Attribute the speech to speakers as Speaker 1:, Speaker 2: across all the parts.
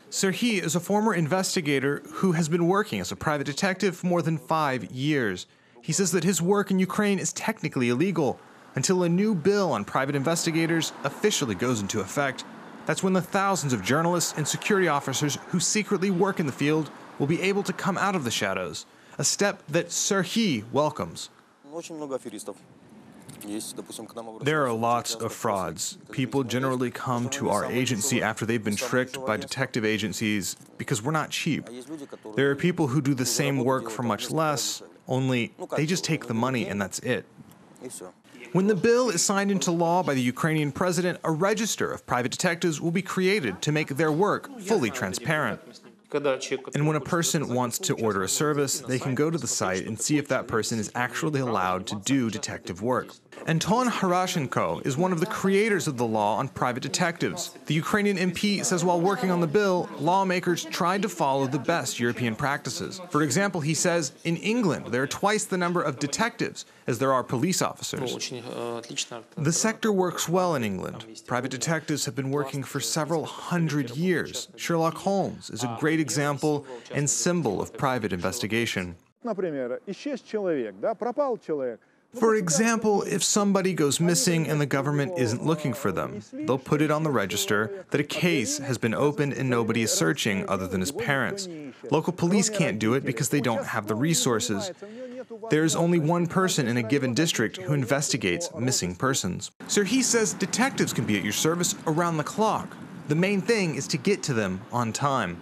Speaker 1: Serhiy is a former investigator who has been working as a private detective for more than 5 years. He says that his work in Ukraine is technically illegal until a new bill on private investigators officially goes into effect. That's when the thousands of journalists and security officers who secretly work in the field will be able to come out of the shadows, a step that Serhiy welcomes. There are lots of frauds. People generally come to our agency after they've been tricked by detective agencies because we're not cheap. There are people who do the same work for much less, only they just take the money and that's it. When the bill is signed into law by the Ukrainian president, a register of private detectives will be created to make their work fully transparent. And when a person wants to order a service, they can go to the site and see if that person is actually allowed to do detective work. Anton Harashenko is one of the creators of the law on private detectives. The Ukrainian MP says while working on the bill, lawmakers tried to follow the best European practices. For example, he says, in England, there are twice the number of detectives as there are police officers. The sector works well in England. Private detectives have been working for several hundred years. Sherlock Holmes is a great example and symbol of private investigation. For example, if somebody goes missing and the government isn't looking for them, they'll put it on the register that a case has been opened and nobody is searching other than his parents. Local police can't do it because they don't have the resources. There is only one person in a given district who investigates missing persons. Serhiy says detectives can be at your service around the clock. The main thing is to get to them on time.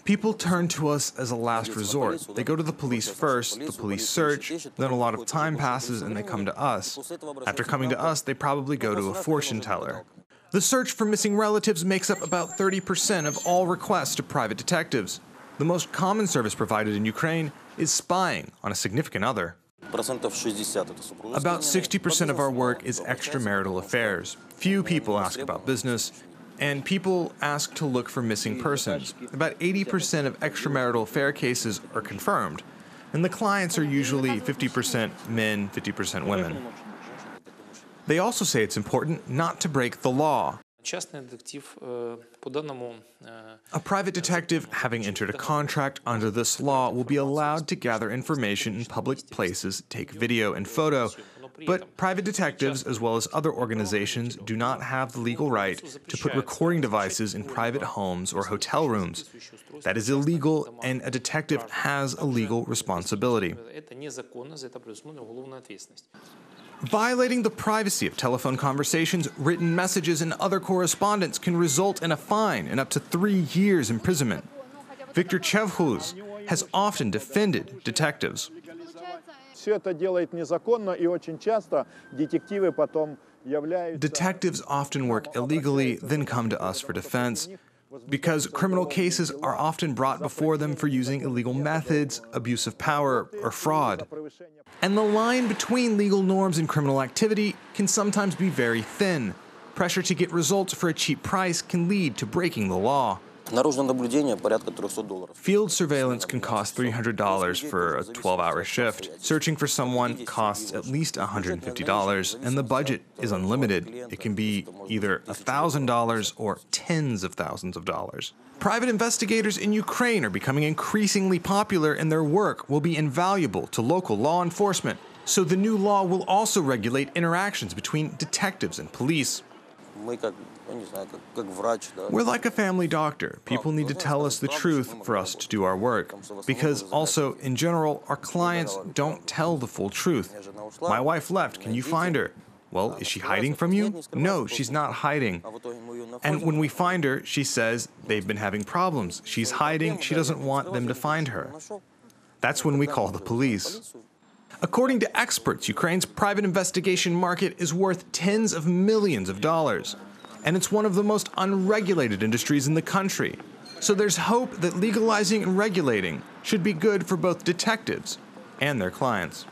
Speaker 1: People turn to us as a last resort. They go to the police first, the police search, then a lot of time passes and they come to us. After coming to us, they probably go to a fortune teller. The search for missing relatives makes up about 30% of all requests to private detectives. The most common service provided in Ukraine is spying on a significant other. About 60% of our work is extramarital affairs. Few people ask about business, and people ask to look for missing persons. About 80% of extramarital affair cases are confirmed, and the clients are usually 50% men, 50% women. They also say it's important not to break the law. A private detective, having entered a contract under this law, will be allowed to gather information in public places, take video and photo, but private detectives, as well as other organizations, do not have the legal right to put recording devices in private homes or hotel rooms. That is illegal, and a detective has a legal responsibility. Violating the privacy of telephone conversations, written messages, and other correspondence can result in a fine and up to 3 years imprisonment. Victor Chevhuz has often defended detectives. Detectives often work illegally, then come to us for defense, because criminal cases are often brought before them for using illegal methods, abuse of power, or fraud. And the line between legal norms and criminal activity can sometimes be very thin. Pressure to get results for a cheap price can lead to breaking the law. Field surveillance can cost $300 for a 12-hour shift. Searching for someone costs at least $150, and the budget is unlimited. It can be either $1,000 or tens of thousands of dollars. Private investigators in Ukraine are becoming increasingly popular, and their work will be invaluable to local law enforcement. So the new law will also regulate interactions between detectives and police. We're like a family doctor. People need to tell us the truth for us to do our work. Because also, in general, our clients don't tell the full truth. My wife left. Can you find her? Well, is she hiding from you? No, she's not hiding. And when we find her, she says they've been having problems. She's hiding. She doesn't want them to find her. That's when we call the police. According to experts, Ukraine's private investigation market is worth tens of millions of dollars. And it's one of the most unregulated industries in the country. So there's hope that legalizing and regulating should be good for both detectives and their clients.